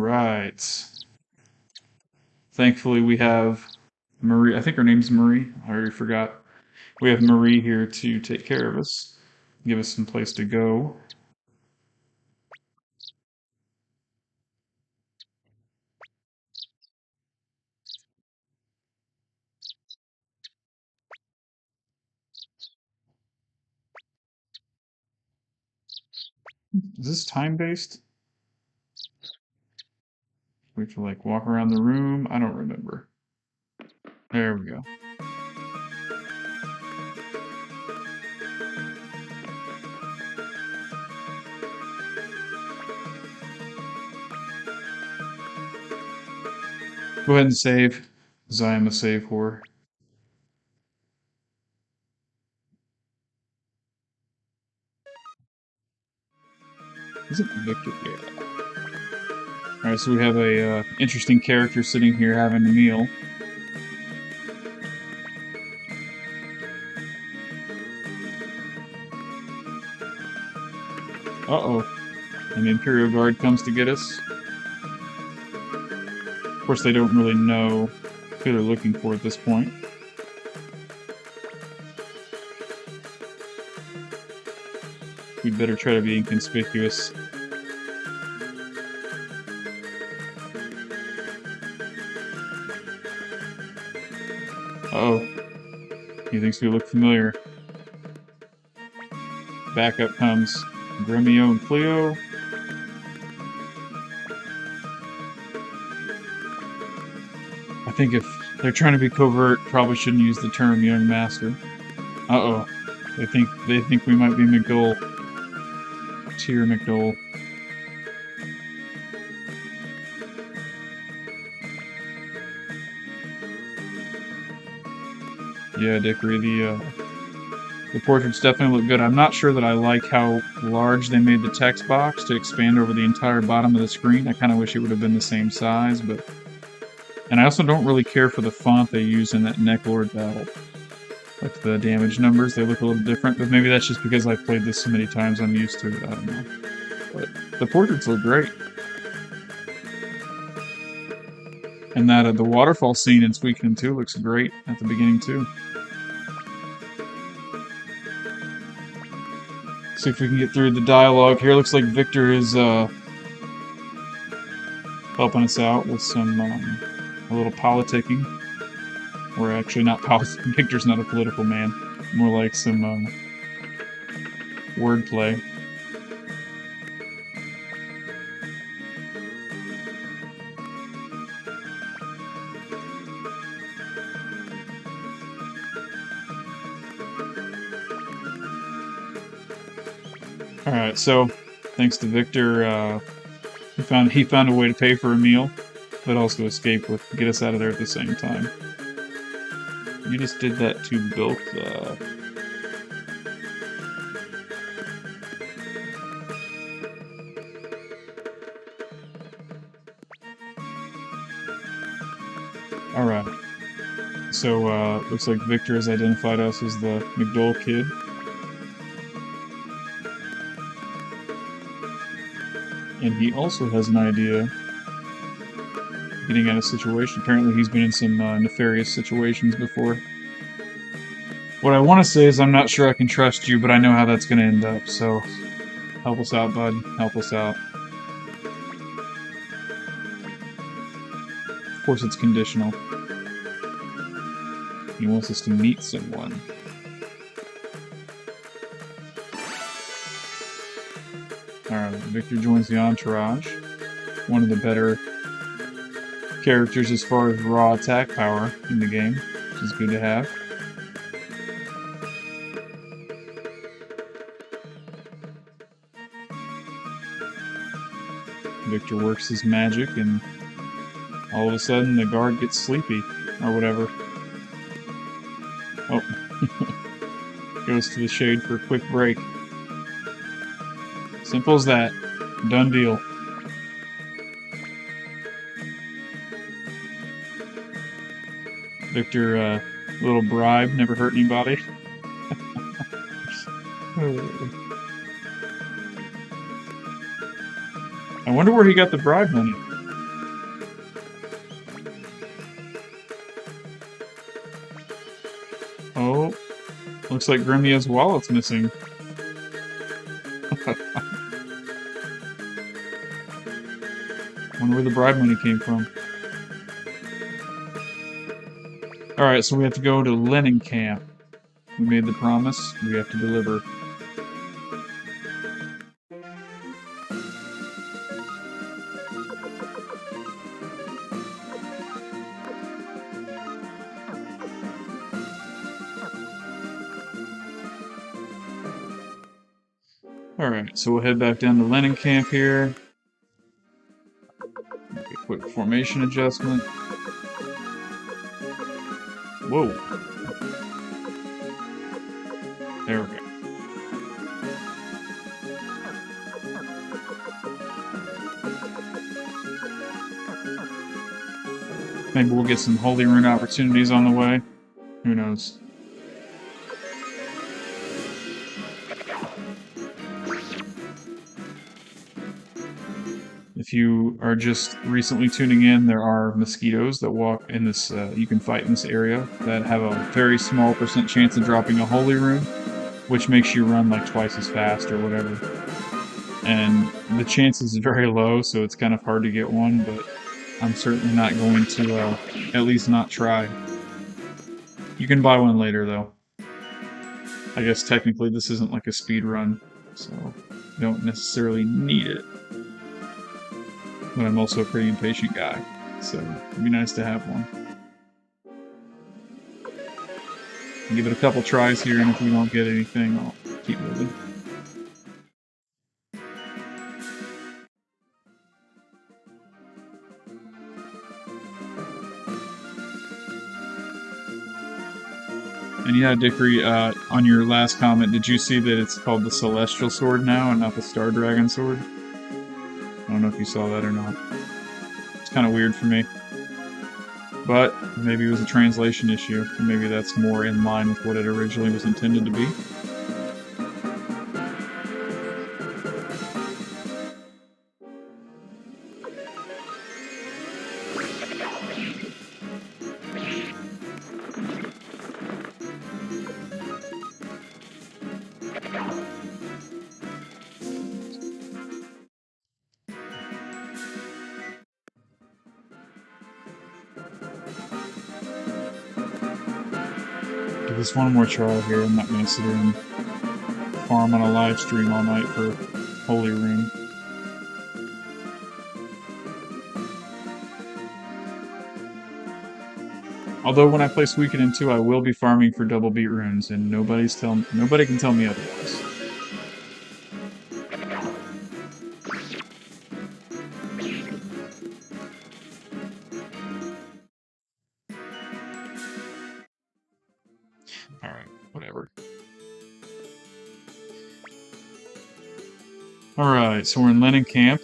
Alright. Thankfully we have Marie. I think her name's Marie. I already forgot. We have Marie here to take care of us. Give us some place to go. Is this time-based? We have to like walk around the room? I don't remember. There we go. Go ahead and save, because I am a save whore. Is it Victor? Yeah. Alright, so we have a interesting character sitting here having a meal. Uh-oh. An Imperial Guard comes to get us. Of course, they don't really know who they're looking for at this point. We'd better try to be inconspicuous. Uh-oh. He thinks we look familiar. Backup comes Gremio and Cleo. I think if they're trying to be covert, probably shouldn't use the term young master. Uh-oh. They think we might be McDole. Tyr McDole. Yeah, Dickory, the portraits definitely look good. I'm not sure that I like how large they made the text box to expand over the entire bottom of the screen. I kind of wish it would have been the same size, but... And I also don't really care for the font they use in that Necklord battle. Like the damage numbers, they look a little different, but maybe that's just because I've played this so many times I'm used to it, I don't know. But the portraits look great. And that the waterfall scene in Suikoden 2 looks great at the beginning too. See if we can get through the dialogue here. Looks like Victor is helping us out with some a little politicking. Or actually not politicking. Victor's not a political man. More like some wordplay. Alright, so thanks to Victor, he found a way to pay for a meal, but also escape with get us out of there at the same time. You just did that to bilk the... Alright. So, looks like Victor has identified us as the McDole kid. And he also has an idea getting out of situation. Apparently he's been in some nefarious situations before. What I want to say is I'm not sure I can trust you, but I know how that's going to end up, so help us out, bud. Help us out. Of course it's conditional. He wants us to meet someone. Alright, Victor joins the entourage. One of the better characters as far as raw attack power in the game, which is good to have. Victor works his magic and all of a sudden the guard gets sleepy, or whatever. Oh. Goes to the shade for a quick break. Simple as that. Done deal. Victor, little bribe, never hurt anybody. I wonder where he got the bribe money. Looks like Grimia's wallet's missing. Wonder where the bribe money came from. Alright, so we have to go to Lenankamp. We made the promise, we have to deliver. Alright, so we'll head back down to Lenankamp here. Make a quick formation adjustment. Whoa. There we go. Maybe we'll get some Holy Rune opportunities on the way. Who knows? If you are just recently tuning in, there are mosquitoes that walk in this, you can fight in this area, that have a very small % chance of dropping a Holy Rune, which makes you run like twice as fast or whatever. And the chance is very low, so it's kind of hard to get one, but I'm certainly not going to at least not try. You can buy one later, though. I guess technically this isn't like a speed run, so you don't necessarily need it. But I'm also a pretty impatient guy, so it'd be nice to have one. I'll give it a couple tries here, and if we don't get anything, I'll keep moving. And yeah, Dickory, on your last comment, did you see that it's called the Celestial Sword now and not the Star Dragon Sword? I don't know if you saw that or not. It's kind of weird for me. But maybe it was a translation issue, and maybe that's more in line with what it originally was intended to be. Give this one more try here. I'm not going to sit here and farm on a live stream all night for Holy Rune. Although when I play Suikoden 2, I will be farming for double beat runes, and nobody can tell me otherwise. Alright, whatever. Alright, so we're in Lenankamp.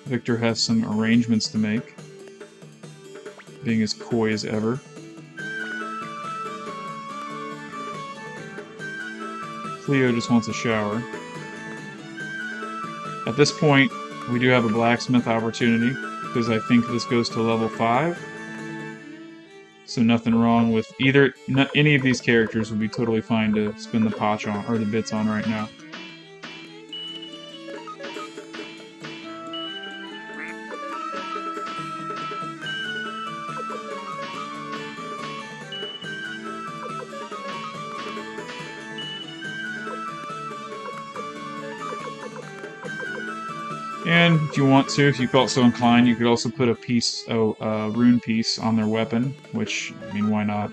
Victor has some arrangements to make, being as coy as ever. Cleo just wants a shower. At this point, we do have a blacksmith opportunity, because I think this goes to level 5. So nothing wrong with any of these characters would be totally fine to spin the potch on, or the bits on right now. And if you want to, if you felt so inclined, you could also put a rune piece on their weapon, which, I mean, why not?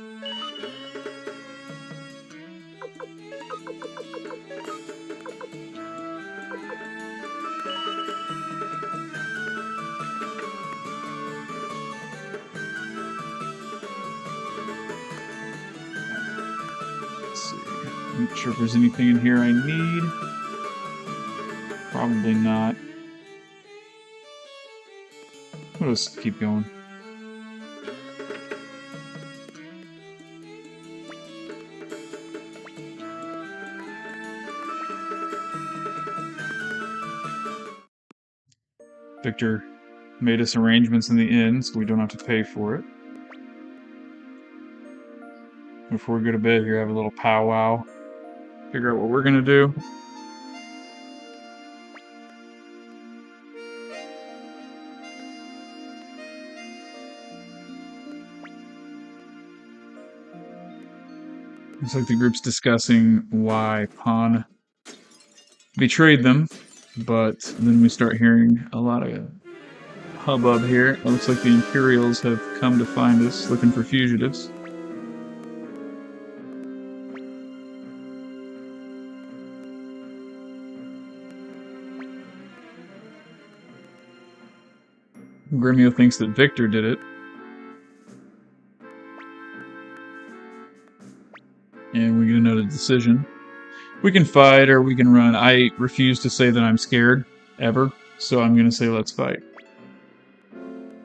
Let's see. I'm not sure if there's anything in here I need. Probably not. We'll just keep going. Victor made us arrangements in the inn, so we don't have to pay for it. before we go to bed here, have a little powwow. Figure out what we're gonna do. Looks like the group's discussing why Pawn betrayed them, but then we start hearing a lot of hubbub here. It looks like the Imperials have come to find us, looking for fugitives. Gremio thinks that Victor did it. And we get another decision. We can fight or we can run. I refuse to say that I'm scared, ever, so I'm gonna say let's fight.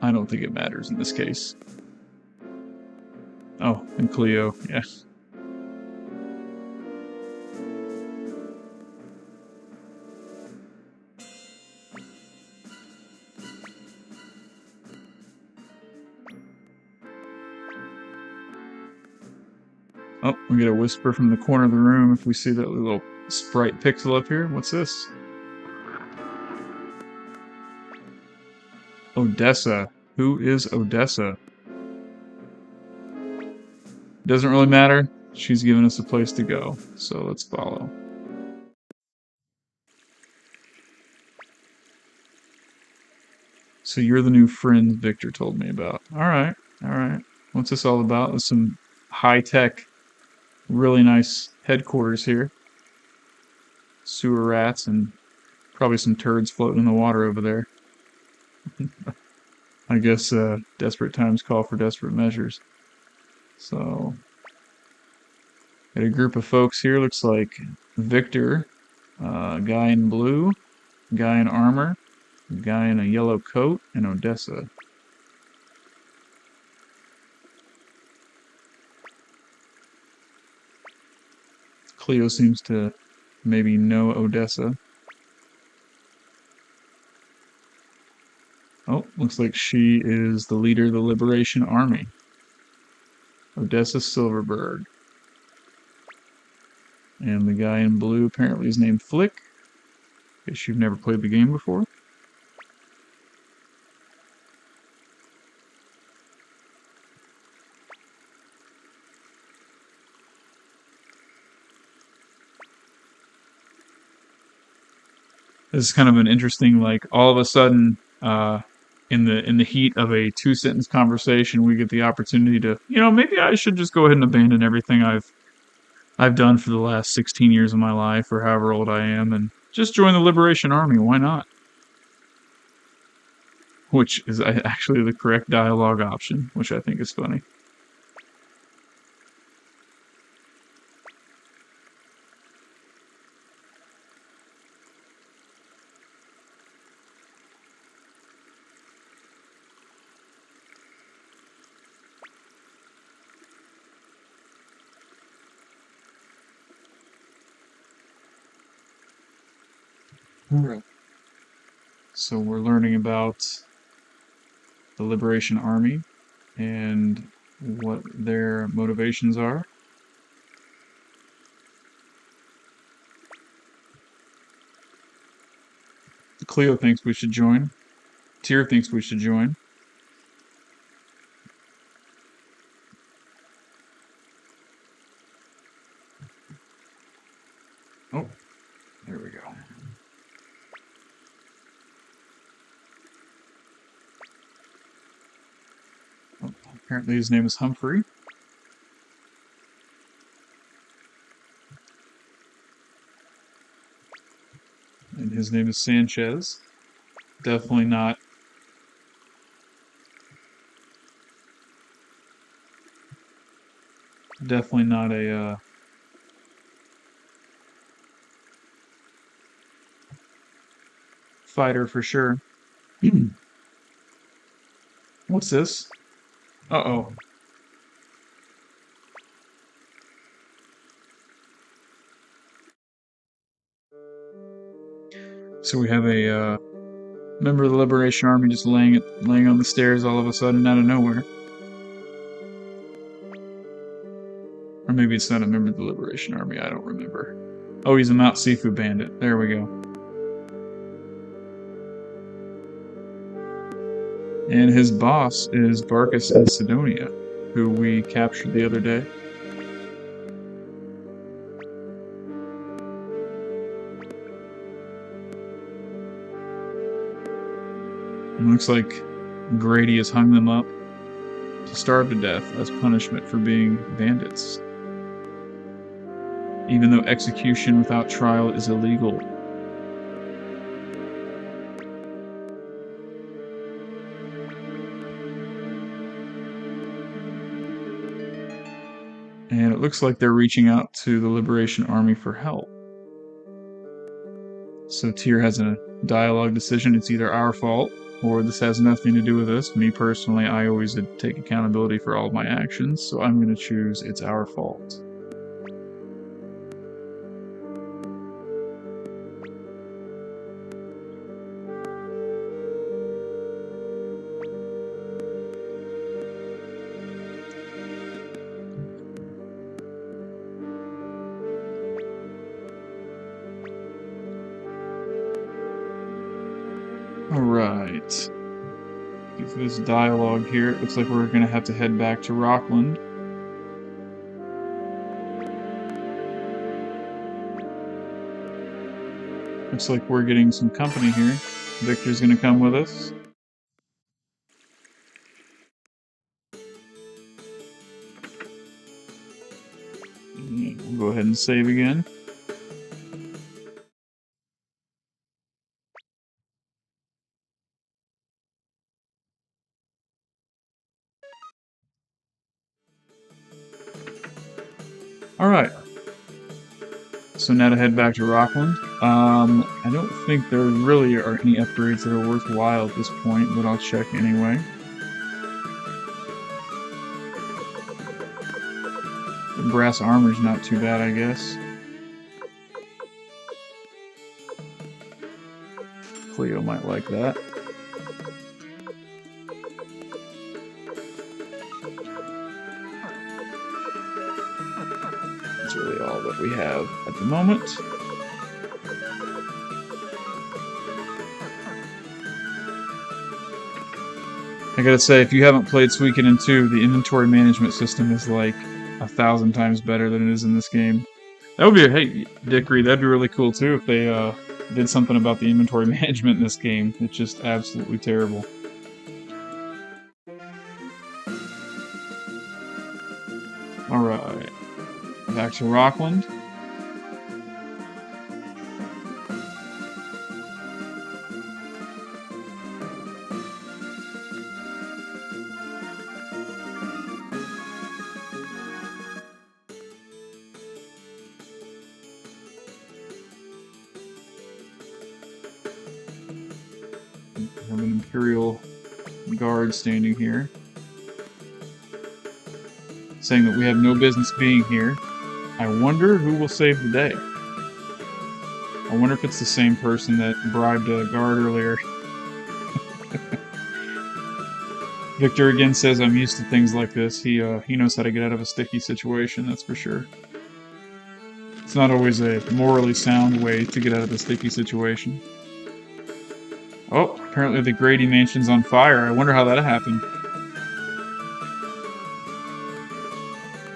I don't think it matters in this case. Oh, and Cleo, yeah. Oh, we get a whisper from the corner of the room if we see that little sprite pixel up here. What's this? Odessa. Who is Odessa? Doesn't really matter. She's given us a place to go, so let's follow. So you're the new friend Victor told me about. Alright, alright. What's this all about? There's some high-tech, really nice headquarters here. Sewer rats and probably some turds floating in the water over there. I guess desperate times call for desperate measures. So, got a group of folks here. Looks like Victor, guy in blue, guy in armor, guy in a yellow coat, and Odessa. Cleo seems to maybe know Odessa. Oh, looks like she is the leader of the Liberation Army. Odessa Silverberg. And the guy in blue apparently is named Flick. Guess you've never played the game before. This is kind of an interesting, like, all of a sudden, in the heat of a two-sentence conversation, we get the opportunity to, maybe I should just go ahead and abandon everything I've done for the last 16 years of my life, or however old I am, and just join the Liberation Army. Why not? Which is actually the correct dialogue option, which I think is funny. So we're learning about the Liberation Army and what their motivations are. Cleo thinks we should join. Tyr thinks we should join. Oh, there we go. Oh, apparently his name is Humphrey. And his name is Sanchez. Definitely not a fighter for sure. What's this? Uh-oh. So we have a member of the Liberation Army just laying on the stairs all of a sudden out of nowhere. maybe it's not a member of the Liberation Army, I don't remember. Oh, he's a Mount Sifu bandit. There we go. And his boss is Barcus and Sidonia, who we captured the other day. It looks like Grady has hung them up to starve to death as punishment for being bandits. Even though execution without trial is illegal. And it looks like they're reaching out to the Liberation Army for help. So Tyr has a dialogue decision. It's either our fault, or this has nothing to do with us. Me personally, I always take accountability for all of my actions, so I'm going to choose it's our fault. Alright. For this dialogue here, it looks like we're going to have to head back to Rockland. Looks like we're getting some company here. Victor's going to come with us. We'll go ahead and save again. Alright. So now to head back to Rockland. I don't think there really are any upgrades that are worthwhile at this point, but I'll check anyway. The brass armor's not too bad, I guess. Cleo might like that. That's really all that we have at the moment. I gotta say, if you haven't played Suikoden 2, the inventory management system is like 1,000 times better than it is in this game. That would be, hey, Dickory, that'd be really cool too if they did something about the inventory management in this game. It's just absolutely terrible. Alright. Back to Rockland. We have an Imperial guard standing here, saying that we have no business being here. I wonder who will save the day. I wonder if it's the same person that bribed a guard earlier. Victor again says, I'm used to things like this. He knows how to get out of a sticky situation, that's for sure. It's not always a morally sound way to get out of a sticky situation. Oh, apparently the Grady Mansion's on fire. I wonder how that happened.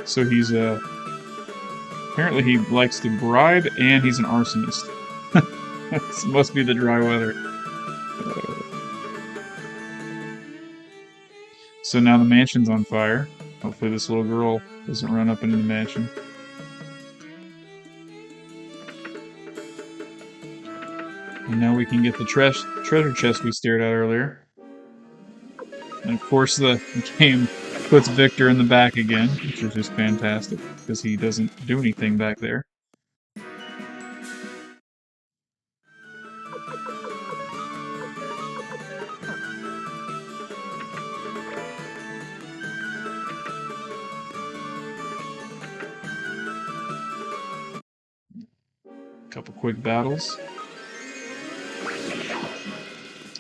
So he's, apparently he likes to bribe, and he's an arsonist. This must be the dry weather. So now the mansion's on fire. Hopefully this little girl doesn't run up into the mansion. And now we can get the treasure chest we stared at earlier. And of course the game puts Victor in the back again, which is just fantastic, because he doesn't do anything back there. Couple quick battles.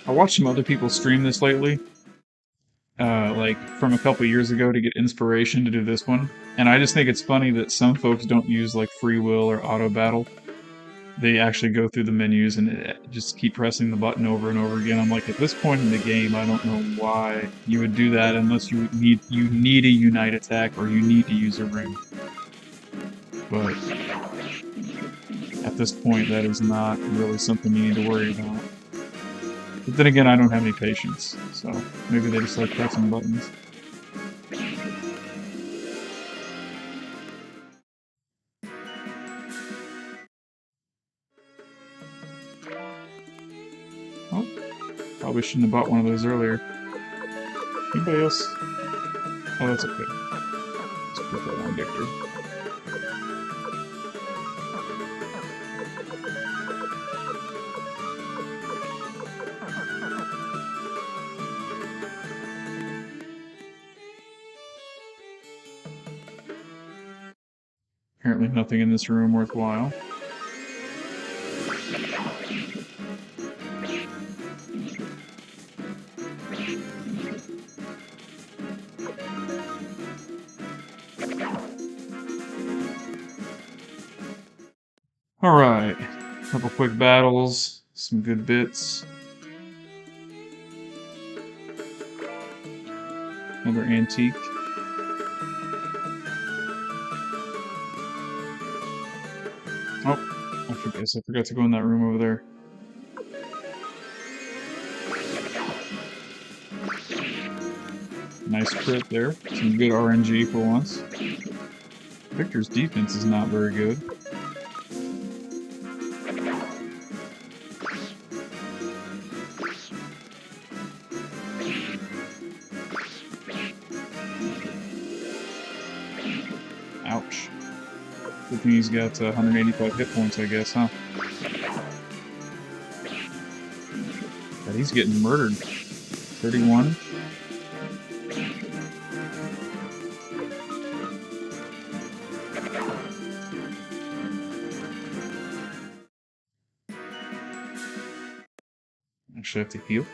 I watched some other people stream this lately. like from a couple years ago to get inspiration to do this one. And I just think it's funny that some folks don't use like free will or auto battle. They actually go through the menus and just keep pressing the button over and over again. I'm like, at this point in the game, I don't know why you would do that unless you need a unite attack or you need to use a ring. But at this point, that is not really something you need to worry about. But then again, I don't have any patience, so maybe they just like pressing buttons. Oh, probably shouldn't have bought one of those earlier. Anybody else? Oh, that's okay. Let's put that on Victor. Apparently nothing in this room worthwhile. Alright, couple quick battles, some good bits. Another antique. Oh, I forgot to go in that room over there. Nice crit there. Some good RNG for once. Victor's defense is not very good. Ouch. Good thing he's got 185 hit points, I guess, huh? But he's getting murdered. 31. Actually have to heal.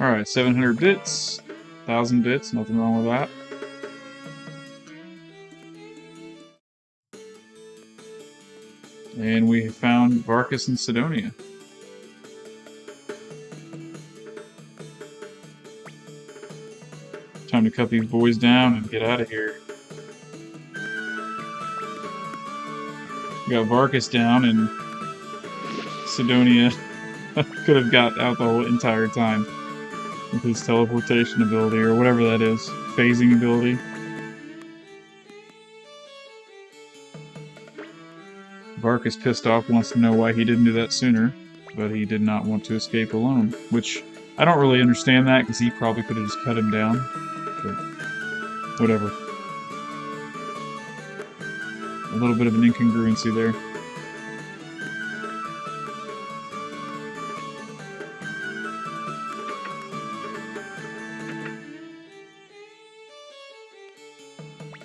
Alright, 700 bits, 1,000 bits, nothing wrong with that. And we found Varkas and Sidonia. Time to cut these boys down and get out of here. We got Varkas down, and Sidonia could have got out the whole entire time with his teleportation ability, or whatever that is. Phasing ability. Varkas, pissed off, wants to know why he didn't do that sooner, but he did not want to escape alone. Which, I don't really understand that, because he probably could have just cut him down. But whatever. A little bit of an incongruency there.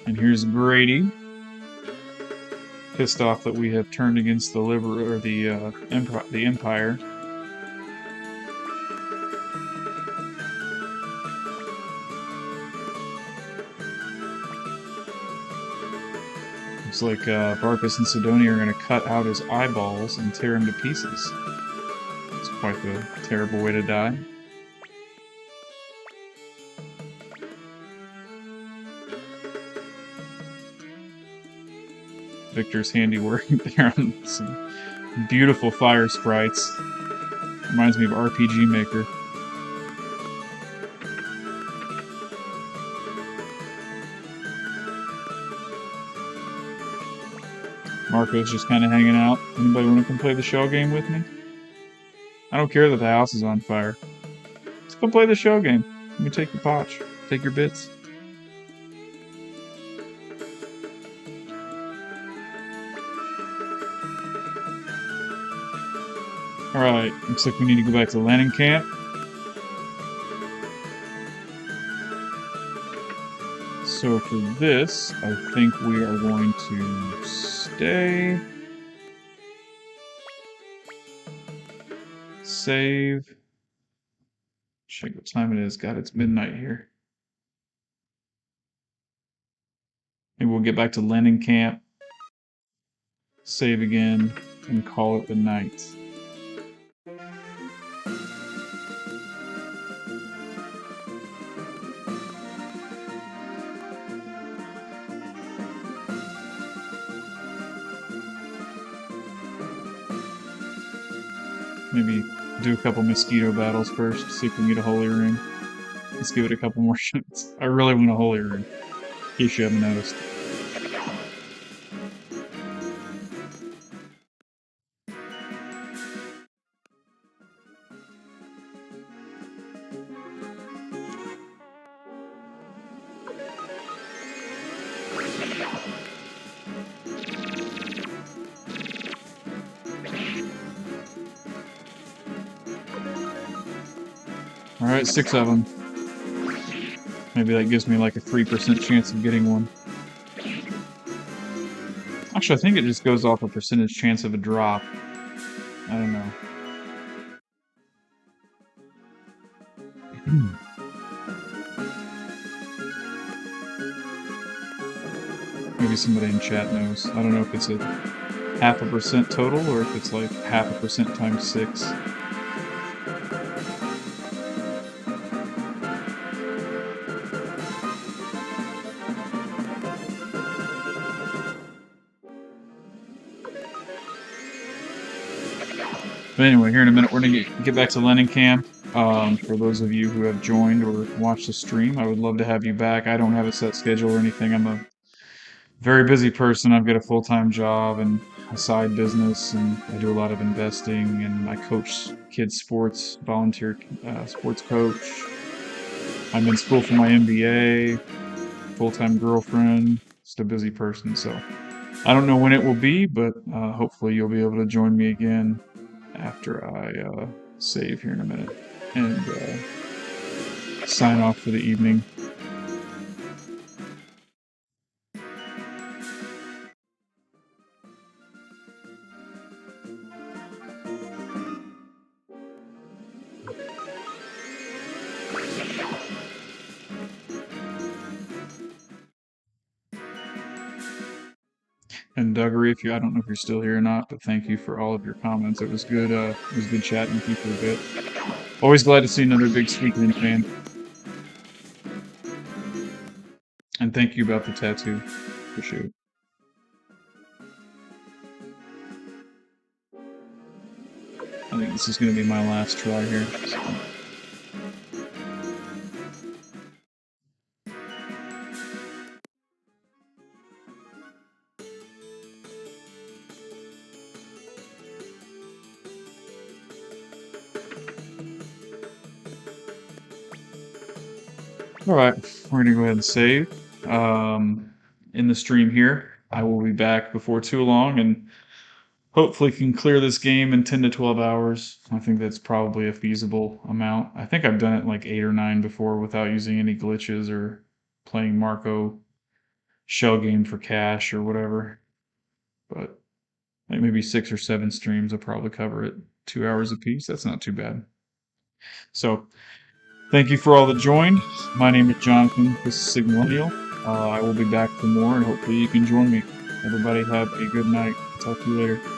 And here's Grady, pissed off that we have turned against the the Empire. Looks like Varkas and Sidonia are going to cut out his eyeballs and tear him to pieces. It's quite the terrible way to die. Victor's handiwork there on some beautiful fire sprites. Reminds me of RPG Maker. Marco's just kind of hanging out. Anybody want to come play the shell game with me? I don't care that the house is on fire. Let's go play the shell game. Let me take your potch. Take your bits. Alright, looks like we need to go back to Lenankamp. So for this, I think we are going to stay save. Check what time it is. God, it's midnight here. Maybe we'll get back to Lenankamp, save again, and call it the night. Maybe do a couple mosquito battles first, see if we can get a holy ring. Let's give it a couple more shots. I really want a holy ring, in case you haven't noticed. Alright, 6 of them. Maybe that gives me like a 3% chance of getting one. Actually, I think it just goes off a percentage chance of a drop. I don't know. Maybe somebody in chat knows. I don't know if it's a 0.5% total or if it's like 0.5% times 6. But anyway, here in a minute, we're going to get back to Lenankamp. For those of you who have joined or watched the stream, I would love to have you back. I don't have a set schedule or anything. I'm a very busy person. I've got a full-time job and a side business, and I do a lot of investing, and I coach kids sports, volunteer sports coach. I'm in school for my MBA, full-time girlfriend, just a busy person. So I don't know when it will be, but hopefully you'll be able to join me again after I save here in a minute and sign off for the evening. And Duggery, I don't know if you're still here or not, but thank you for all of your comments. It was good. It was good chatting with you for a bit. Always glad to see another big Suikoden fan. And thank you about the tattoo. Appreciate it. I think this is going to be my last try here. So. Alright, we're going to go ahead and save. In the stream here, I will be back before too long and hopefully can clear this game in 10 to 12 hours. I think that's probably a feasible amount. I think I've done it like 8 or 9 before without using any glitches or playing Marco shell game for cash or whatever. But like maybe 6 or 7 streams will probably cover it. 2 hours apiece. That's not too bad. So thank you for all that joined. My name is Jonathan. This is Sigmillennial. I will be back for more, and hopefully you can join me. Everybody have a good night. Talk to you later.